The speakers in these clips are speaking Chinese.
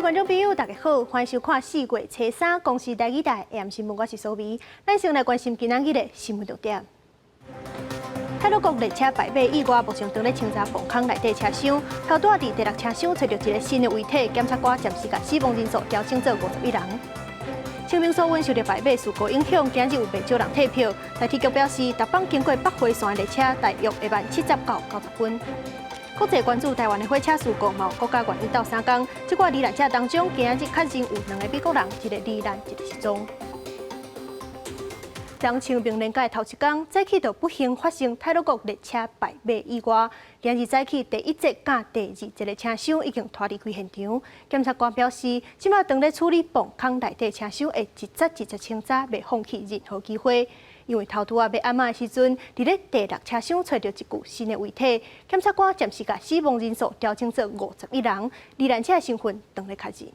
观众朋友，大家好，欢迎收看4月初3公视台语台 AM 新闻，我是苏眉。咱先来关心今仔日的新闻重点。泰鲁国列车摆尾以外，目前正在清查崩坑内底车厢。头拄伫第6车厢找到一个新的遗体，检察官暂时把死亡人数调整做51人。清明扫运受到摆尾事故影响，今日有袂少人退票。台铁局表示，逐班经过北回线的列车大约会慢70到90分。国际关注台湾的火车事故，嘛有国家原因斗3天。这挂罹难者当中，今日确认有2个美国人，一个罹难，一个失踪。当清明连假头一天，早起就不幸发生泰鲁国列车摆尾意外。今日早起第1节甲第2节的车厢已经拖离开现场。检察官表示，即马正在处理崩坑内底车厢的一节清查，未放弃任何机会。因为头拄要暗暝的时阵，伫咧第6车厢找到一具新的遗体。检察官暂时甲死亡人数调整做51人，罹难者的身份当咧确认。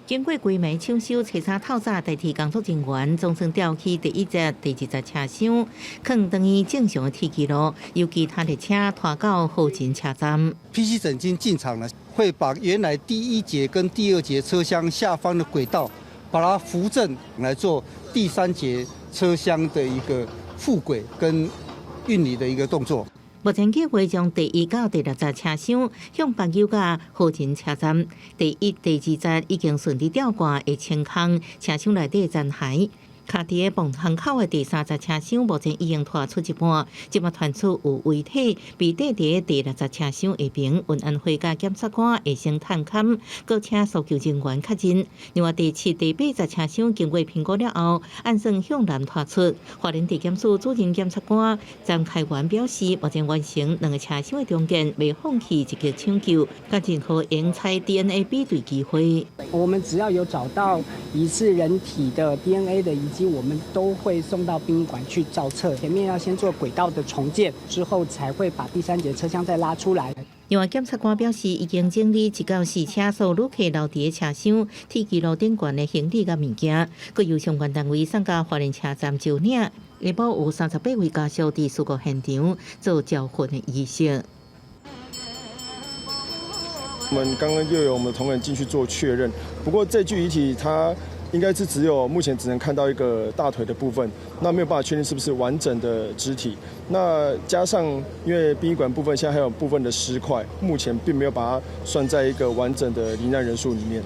经过规暝抢修，初三透早，代替工作人员总算调去第1节、第2节车厢，可等于正常的铁记录，由其他列车拖到后勤车站。PC 整经进场呢，会把原来第1节跟第2节车厢下方的轨道，把它扶正来做第3节车厢的一个复轨跟运离的一个动作。目前计划将第1到第6节车厢向北邮甲后勤车站，第1、第2节已经顺利吊挂的清空，车厢内底残骸。卡伫个崩坑口的第3节车厢目前已经拖出一半，即马传出有遗体被缀伫第6节车厢下边，运安会甲检察官会先探勘，搁请搜救人员确认。另外第7、第8节车厢经过评估了后，按算向南拖出。花莲地检署主任检察官张开元表示，目前完成2个车厢的中间，未放弃一个抢救，甲任何应采 DNA 比对机会。我们只要有找到疑似人体的 DNA 的遗迹，我们都会送到殡仪馆去照册。前面要先做轨道的重建，之后才会把第3节车厢再拉出来。另外，检察官表示，已经整理1到4车所有旅客留伫的车厢，铁记录顶悬的行李甲物件，佮由相关单位送到花莲车站就领。下晡有38位家属伫事故现场做交婚的仪式。我们刚刚又有我们的同仁进去做确认，不过这具遗体它应该是目前只能看到一个大腿的部分，那没有办法确定是不是完整的肢体。那加上因为殡仪馆部分现在还有部分的尸块，目前并没有把它算在一个完整的罹难人数里面。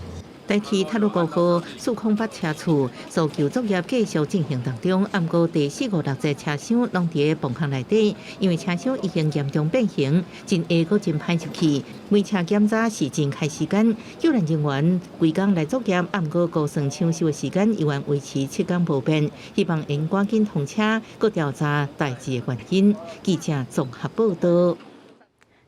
代替泰鲁国号408车次搜救作业继续进行当中，不过第4、5、6节车厢拢伫崩坑内底，因为车厢已经严重变形，真下阁真歹入去。每车检查是真开时间，救援人员规工来作业，不过估算抢修的时间依然维持7天不变，希望能赶紧通车，搁调查代志的原因。记者综合报道。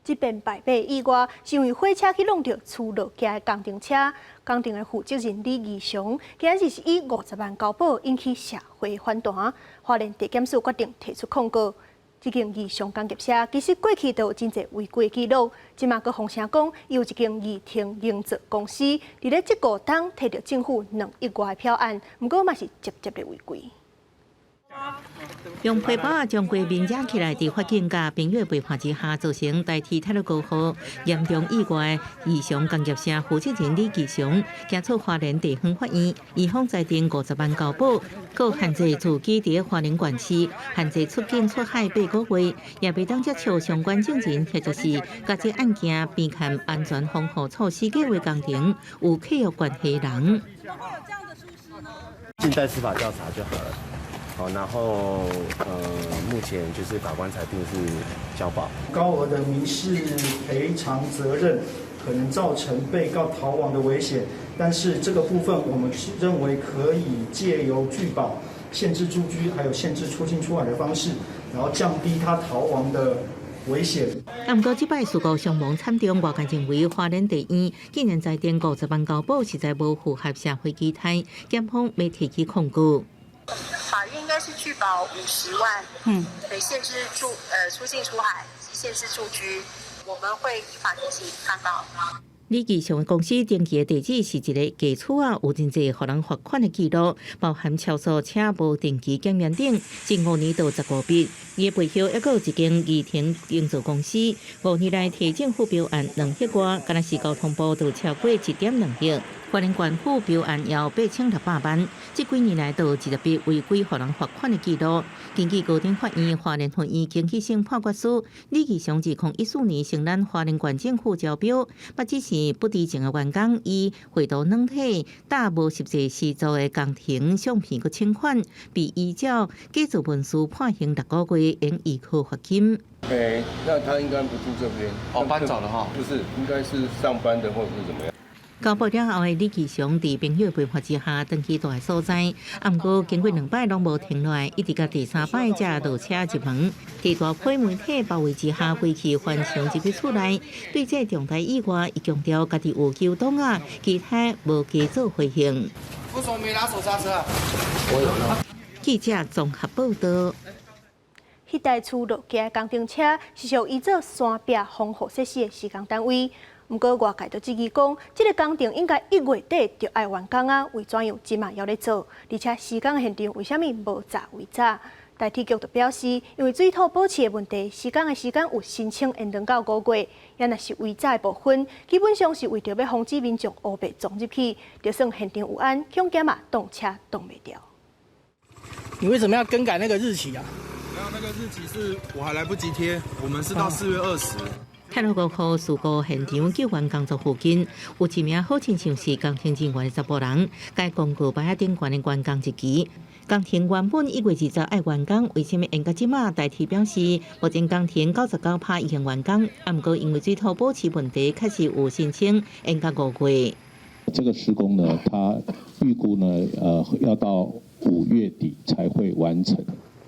即边摆尾以外，是因为火车去弄到出落架的工程车，工程的负责人李义雄，今日是以50万交保引起社会反弹。花莲地检署决定提出控告。这间义雄工业社其实过去都有真侪违规记录，即马佮风声讲，伊有一间义庭营造公司，伫咧这个档摕到政府2亿外的票案，不过嘛是直接的违规。用皮包将国民惹起来，伫法警甲朋友陪伴之下，造成代替泰鲁国号严重意外。义雄工业社负责人李吉雄检出花莲地方法院，疑方裁定50万交保，佮限制自己伫花莲县市，限制出境出海8个月，也未当接触相关证人，或者是甲这案件边看安全防护措施计划工程有契约关系人。静待司法调查就好了。好，然后目前就是法官裁定是交保。高额的民事赔偿责任可能造成被告逃亡的危险，但是这个部分我们认为可以借由拒保、限制住居还有限制出境出海的方式，然后降低他逃亡的危险。不过，这摆事故伤亡惨重，外界认为花莲地院竟然裁定50万交保，实在无符合社会期待，检方要提起控告。法院应该是拒保50万，对，限制出境出海及限制住居，我们会依法提起抗告。李继祥的公司登记的地址是一个基础有真侪互人罚款的记录，包含超速且无定期检验等，近5年到15笔。伊的背后抑佫有一间宜田营造公司，5年来提政府标案2亿外，敢若是交通部就超过1.2亿。花莲县府标案要8600万，这几年来都20笔违规互人罚款的记录。根据高等法院花莲分院经济性判决书，李继祥2014年承揽花莲县政府招标，不只是不知情的员工以回答软体、打无实际施作的工程相片佮请款，被依照假造文书判刑6个月，应依扣罚金。那他应该不住这边，搬走了哈？不是，应该是上班的或者是怎么样？交保了后的李继祥伫朋友陪伴之下，登去大个所在。不过经过2摆拢无停落来，一直到第3摆才落车入门。在大批媒体包围之下，飞去翻墙入去厝内。对这重大意外，伊强调家己有救动其他无加做回应。为什么没拿手刹车啊？我有了。记者综合报道。迄台厝落架的工程车是属伊做山壁防护设施的施工单位。不过外界就质疑讲，这个工程应该1月底就要完工为怎样即马还咧做？而且施工现场为虾米无查为查？台铁局就表示，因为水土保持的问题，施工有申请延长到5月，也若是违查的部分，基本上是为着要防止民众乌白撞入去，就算现场有案，恐检动车动袂掉。你为什么要更改那个日期啊？没有，那个日期是我还来不及贴，我们是到4月20。泰鲁5号事故现场救援工作附近，有一名好亲像是工程人员的查甫人，该公告摆喺顶悬的完工日期。工程原本1月20要完工，为什么延到即马？代替表示，目前工程99%已经完工，不过因为水土保持问题，确实有申请延到5月。这个施工呢，它预估呢，要到5月底才会完成。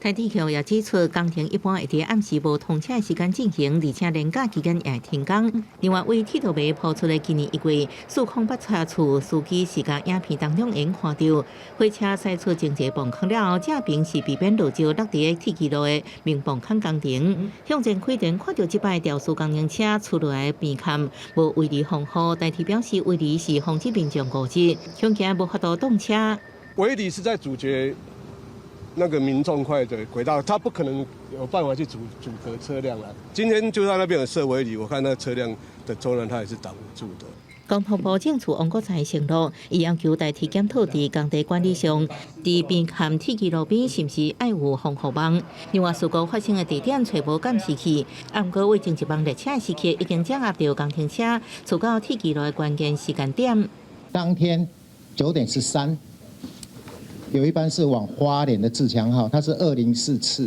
台铁局也指出，工程一般会在暗时无通车的时间进行，而且连假期间也会停工。另外，为铁道迷抛出的今年1月408车厝司机视觉影片当中，应看到火车驶出情节崩坑了后，正边是避免落石落伫铁轨路的明崩坑工程。向前开庭看到这摆吊输工程车出落来边坎无围篱防护，台铁表示围篱是防止民众误入，恐惊无法度动车。围篱是在阻绝那个民众快的轨道，他不可能有办法去阻隔车辆啦。今天就在那边有设围篱，我看那车辆的周呢，它也是挡不住的。交通部政处王国才承诺，伊要求代替检讨伫工地管理上，伫边坎铁轨路边是毋是爱有防护网？另外，事故发生的地点找无监视器，不过为前一帮列车的时刻已经掌握到工程车出到铁轨路的关键时间点。当天9点13。有一班是往花莲的自强号，它是204次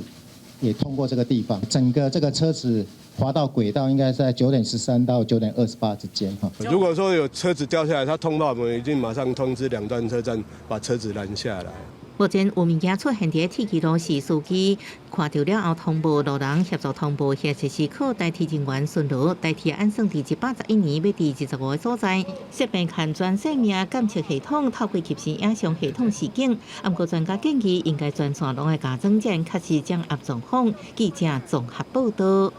也通过这个地方，整个这个车子滑到轨道应该是在9点13到9点28之间哈。如果说有车子掉下来，它通到我们已经马上通知2段车站把车子拦下来。目前有物件出现伫铁轨路时，司机看到了后通报路人协助通报，或者是靠代替人员巡逻。代替按算伫111年要伫25个所在，设备看全生命监测系统透过及时影像系统示警。不过专家建议应该全线拢爱加装，才确实掌握状况。记者综合报道。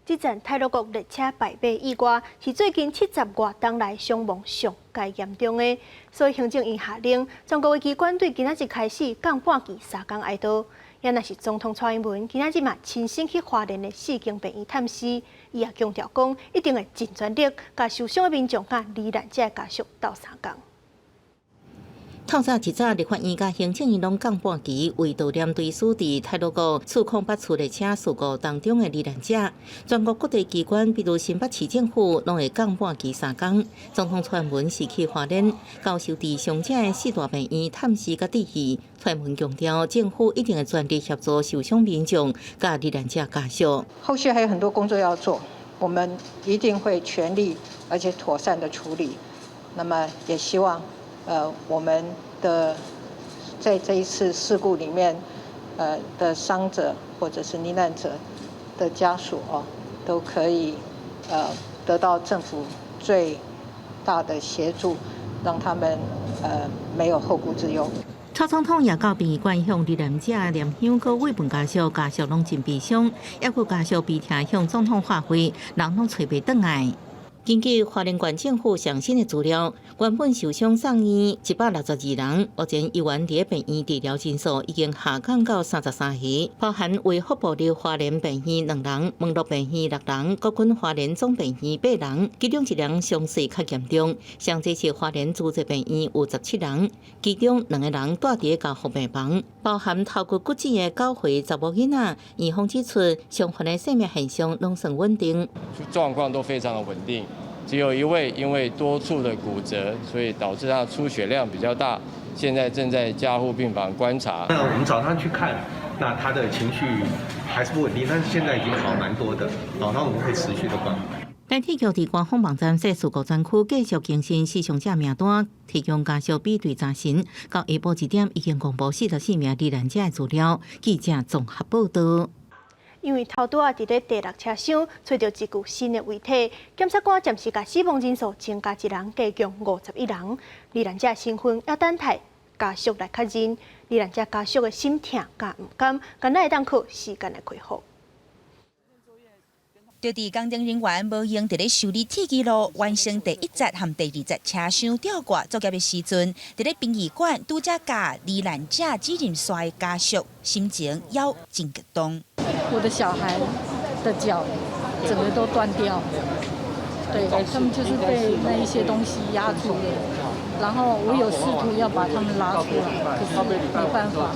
这站泰鲁国列车败马意外，是最近70多冬来伤亡上界严重的，所以行政院下令，全国的机关对今仔日开始降半旗3天哀悼。也若是总统蔡英文今仔日嘛亲身去花莲的4间病院探视，伊也强调讲，一定会尽全力，甲受伤的民众甲罹难者的家属斗3天。透早一早，立法院甲行政院拢降半旗，为悼念对死伫泰鲁国触控8处列车事故当中的罹难者。全国各地机关，比如新北市政府，拢会降半旗3天。总统蔡英文是去花莲，到受伫伤者的4大病院探视甲致意。蔡英文强调，政府一定会全力协助受伤民众甲罹难者家属。后续还有很多工作要做，我们一定会全力而且妥善的处理。那么也希望。我们的在这一次事故里面，的伤者或者是罹难者的家属都可以得到政府最大的协助，让他们没有后顾之忧。蔡总统也到殡仪馆向罹难者念香，搁慰问家属，家属拢真悲伤，抑搁家属悲痛向总统发挥，人拢找袂倒来。根据花莲县政府上新的资料，原本受伤送医162人，目前医院伫病院治疗人数已经下降到33个，包含为腹部瘤花莲病院2人、门络病院6人、国军花莲总病院8人，其中1人伤势较严重。上济是花莲主治病院有17人，其中2个人住伫加护病房，包含头骨骨折的9岁查某囡仔。院方指出，伤患的生命现象拢算稳定，状况都非常的稳定。只有1位因为多处的骨折，所以导致他出血量比较大，现在正在加护病房观察。那我们早上去看，那他的情绪还是不稳定，但是现在已经好蛮多的。那我们会持续的关怀。台铁局伫官方网站设事故专区继续更新死伤者名单，提供家属比对查询。到下晡1点已经公布44名罹难者的资料，记者综合报道。因为头拄伫咧第6车厢找到一具新的遗体，检察官暂时甲死亡人数增加1人，加强51人。罹难者身份要等待家属来确认。罹难者家属的心痛甲唔甘，敢若会当靠时间来恢复。就伫工程人员无用伫咧修理铁轨路完成第1节和第2节车厢吊挂作业的时阵，伫咧殡仪馆拄则甲罹难者指认衰的家属心情也真激动。我的小孩的脚整个都断掉，对他们就是被那一些东西压住了。然后我有试图要把他们拉出来，可是没办法。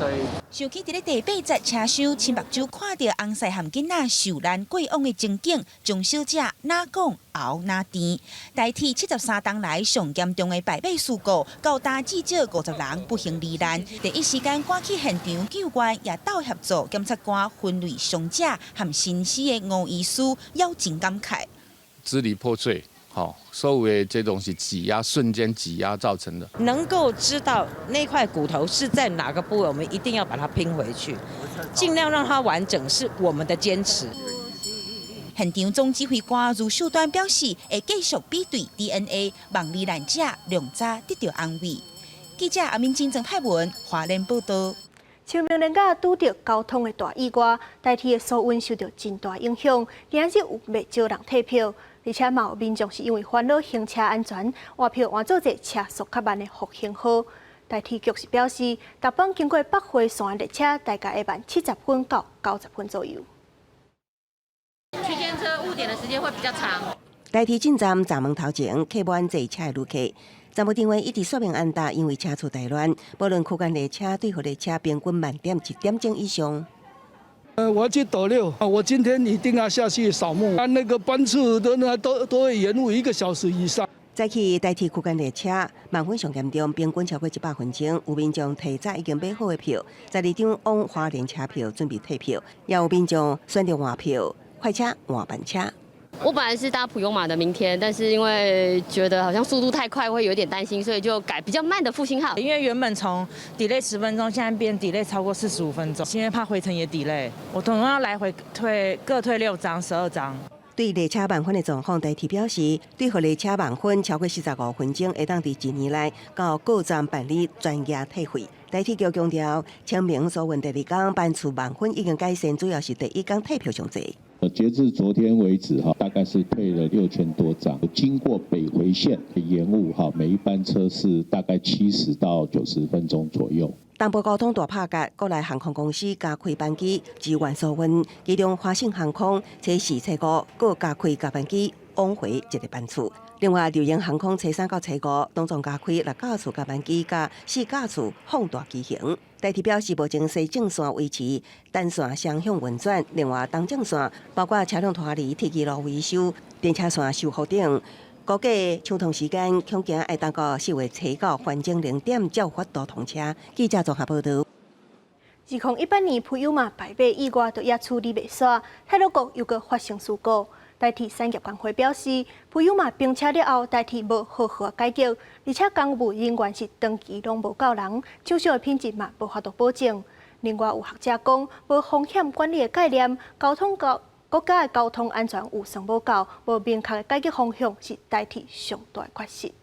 想起伫咧第8节车厢，亲目睭看到翁婿和囡仔受难过往的情景，钟小姐哪讲熬哪甜。代替73天来上严重的败北事故，高达至少50人不幸罹难。第一时间赶去现场救援，也斗协助检察官分类伤者和新死的吴医师，也真感慨。支离破碎。好，所有的这种是挤压，瞬间挤压造成的。能够知道那块骨头是在哪个部位，我们一定要把它拼回去，尽量让它完整，是我们的坚持。现场总指挥官如秀端表示，会继续比对 DNA， 望罹难者量早得到安慰。记者阿明真正派文华联报道。清明连假拄着交通的大意外，台铁的疏运受到真大影响，今日有袂少人退票。而且嘛有民众是因为烦恼行车安全，换票换做一车速较慢的复兴号。台铁局是表示，逐班经过北回线的列车，大概会慢70分到90分左右。区间车误点的时间会比较长。台铁进站闸门头前，客满坐车的旅客。站务单位一直说明安达，因为车速太乱，无论区间列车、对向列车平均慢点1点钟以上。我要去斗六啊！我今天一定要下去扫墓。那个班次都会延误1个小时以上。早起台铁区间列车慢分上严重，平均超过100分钟。有民众提早已经买好的票，12张往花莲车票准备退票，也有民众选择换票，快车换班车。我本来是搭普悠玛的明天，但是因为觉得好像速度太快，会有点担心，所以就改比较慢的复兴号。因为原本从 delay 10分钟，现在变 delay 超过45分钟，因为怕回程也 delay。我总共要来回各退6张，12张。对列车慢分的状况，台铁表示，对向列车慢分超过45分钟，会当伫1年内到各站办理专业退费。台铁局强调，清明疏运第2天班次慢分已经改善，主要是第1天退票上侪。截至昨天为止，大概是退了6000多张。经过北回线延误，每一班车是大概70到90分钟左右。东部交通大拍角，国内航空公司加开班机支援疏运，其中华信航空初4、初5各加开加班机往回1个班次。另外，流营航空初3到初5拢总加开6架次加班机加4架次放大机型。台铁表示，目前西正线维持单线双向运转，另外东正线包括车辆脱离铁轨路维修、电车线修复等。估计抢通时间恐惊会当到4月初9环境0点才有法度通车。记者综合报道。 2018年普悠玛败北意外就也处理袂煞，泰鲁国又搁发生事故。台铁产业工会表示，普悠玛并车了后，台铁无好好解决，而且公务人员是长期拢无够人，厂商的品质嘛无法度保证。另外有学者讲，无风险管理的概念，国家的交通安全有尚无够，无明确的解决方向是台铁上大的缺失。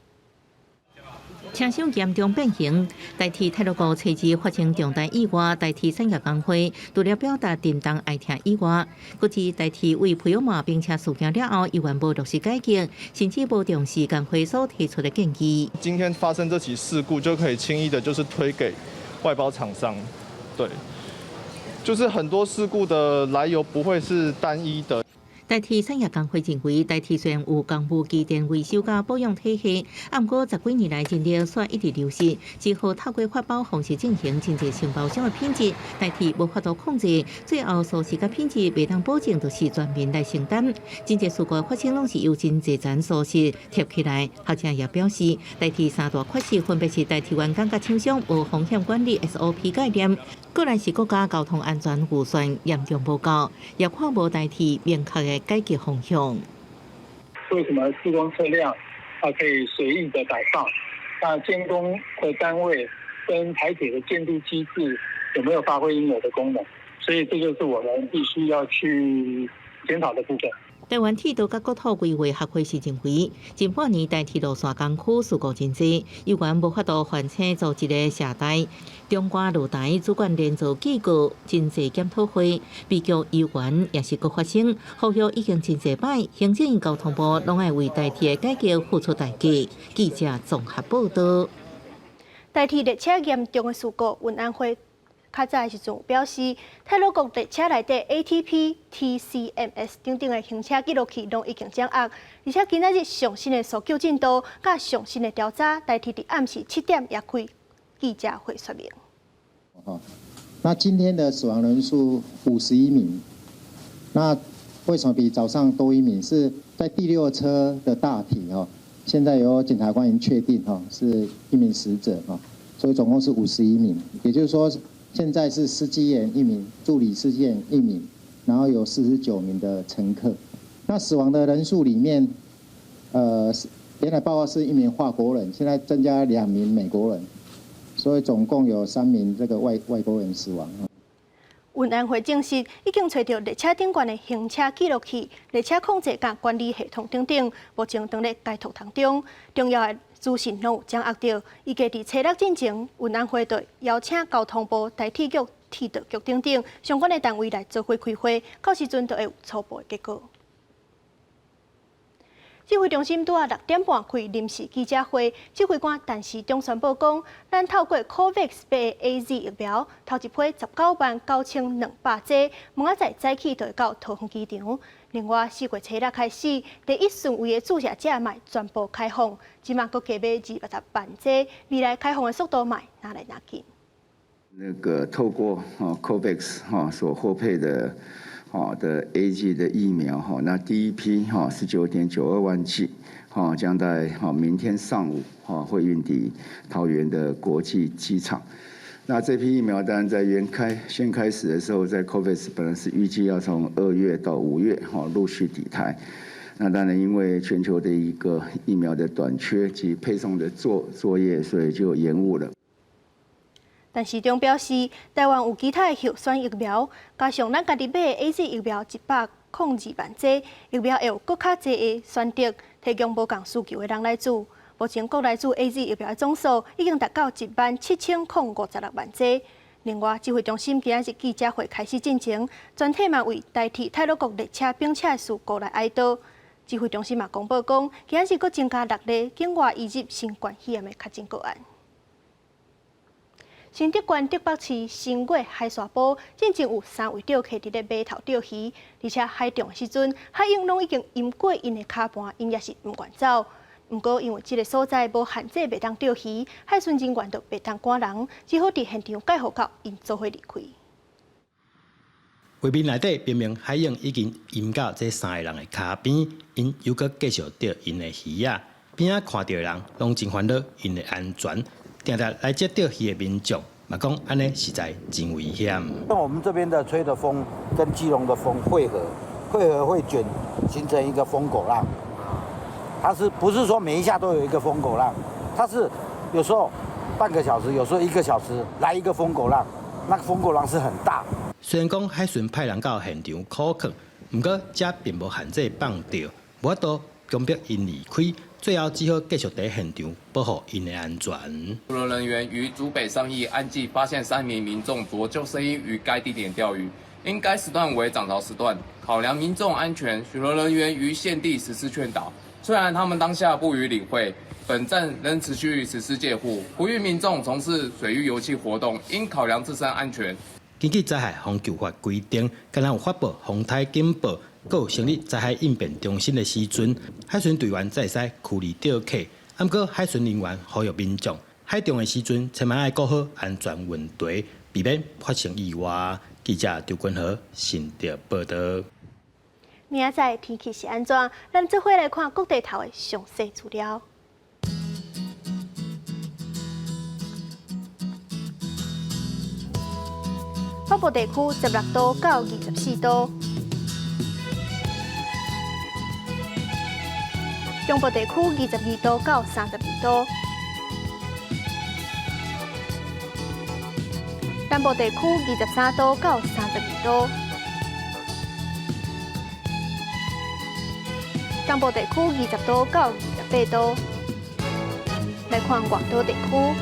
车厢严重变形，台铁铁路局初次发生重大意外，台铁产业工会除了表达震动哀痛以外，估计台铁为培养马并且事件了后，依然无落实改革，甚至无重视工会所提出的建议。今天发生这起事故，就可以轻易的就是推给外包厂商，对，就是很多事故的来由不会是单一的。台铁产业工会认为，台铁虽然有公务机电维修甲保养体系，不过10几年来人力却一直流失，只好透过发包方式进行真济承包商的品质，台铁无法度控制，最后素质甲品质未当保证，就是全民来承担。真济事故发生拢是由真济层素质贴起来。学者也表示，台铁三大缺失分别是台铁员工甲厂商无风险管理 SOP 概念，过来是国家交通安全预算严重不够，也看无台铁明确的改革方向。为什么施工车辆可以随意的改造？那监工的单位跟台铁的监督机制有没有发挥应有的功能？所以这就是我们必须要去检讨的部分。台湾铁道甲国土规划协会是认为，近半年台铁路线工区事故真多，有关无法度完成组织的下台。中华路台主管连续记过真济检讨会，悲剧有关也是搁发生，呼吁已经真济摆，行政院交通部拢爱为台铁的改革付出代价。记者综合报道。台铁列车严重的事故，运安会较早的时阵表示，铁路局列车内底 ATP、TCMS 等等的行车记录器拢已经掌握，而且今仔日上新的搜救进度、甲上新的调查，台铁伫暗时7点也开记者会说明。那今天的死亡人数51名，那为什么比早上多1名？是在第6车的大体现在由检察官已经确定是1名死者所以总共是51名，也就是说。现在是司机员1名，助理司机员1名，然后有49名的乘客。那死亡的人数里面，原来报告是1名法国人，现在增加2名美国人，所以总共有3名这个外国人死亡。运安会证实，已经找到列车顶悬的行车记录器、列车控制甲管理系统等等，目前正在解读当中。重要的资讯拢有掌握到，预计伫车辆进前，运安会队邀请交通部、台铁局、铁道局等等相关的单位来做伙开会，到时阵就会有初步的结果。指挥中心拄啊6点半开临时记者会，指挥官陈时中宣布讲，咱透过 COVAX 买的 AZ 疫苗，头一批199200剂，明仔载早起就会到桃园机场。另外，4月初6开始，第一顺位的注射者卖全部开放，即马阁加买280万剂，未来开放的速度卖哪来哪紧。那个透过COVAX 所获配的AZ 的疫苗那第一批19.92万剂将在明天上午会运抵桃园的国际机场。那这批疫苗当然在先开始的时候，在 COVAX 本来是预计要从2月到5月陆续抵台。那当然因为全球的一个疫苗的短缺及配送的作业，所以就延误了。但市长表示，台湾有其他的核酸疫苗，加上咱家己买的 AZ 疫苗102万剂，疫苗会有更较侪的选择，提供无共需求的人来做。目前国内做 AZ 疫苗的总数已经达到17056万剂。另外，指挥中心今仔日记者会开始进行，全体嘛为台铁铁路局列车并车事故来哀悼。指挥中心嘛公布讲，今仔日佫增加6例境外移入新冠肺炎的确诊个案。新竹县竹北市新月海沙埔，进前有3位钓客伫咧码头钓鱼，而且海中的时阵，海涌拢已经淹过因的脚盘，因也是毋愿走。不过因为这个所在无限制袂当钓鱼，海巡人员就袂当赶人，只好伫现场解护到因做伙离开。画面内底明明海涌已经淹到这3个人的脚边，因又搁继续钓因的鱼啊！边仔看到人拢真烦恼因的安全，定定来这钓鱼的民众嘛讲安尼实在真危险。像我们这边的吹的风跟基隆的风汇合会卷形成一个风狗浪。它不是说每一下都有一个风狗浪？它是有时候半个小时，有时候1个小时来一个风狗浪，那个风狗浪是很大。虽然讲海巡派人到现场考考，不过这并无限制放钓，无法度强迫因离开，最后只好继续在现场保护因的安全。巡逻人员于竹北上义岸际发现3名民众着救生衣于该地点钓鱼，因该时段为涨潮时段，考量民众安全，巡逻人员于现地实施劝导。虽然他们当下不予理会，本站仍持续实施戒护，呼吁民众从事水域游憩活动，应考量自身安全。根据灾害防救法规定，敢若有发布风台警报，阁有成立灾害应变中心的时阵，海巡队员才会使驱离钓客。不过，海巡人员呼吁民众海中的时阵，千万要顾好安全问题，避免发生意外。记者周君和新竹报道。明仔载天气是安怎？咱做伙来看各地头的详细资料。北部地区16度到24度，中部地区22度到32度，南部地区23度到32度，东部地区20度到28度。来看外岛地区。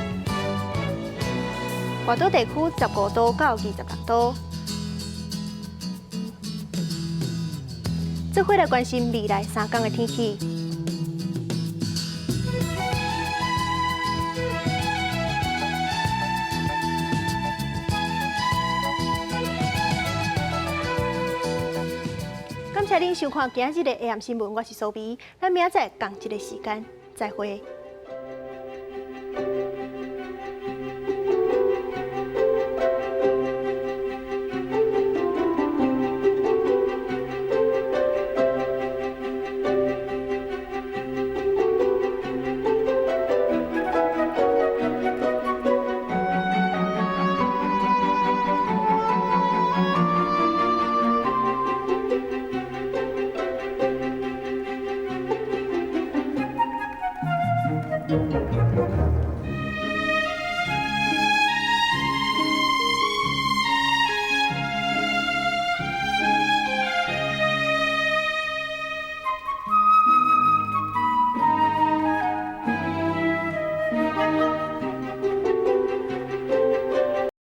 外岛地区15度到26度。做伙来关心未来3天的天气。感谢您收看今日的 AM 新闻，我是苏比，咱明仔载同一个时间再会。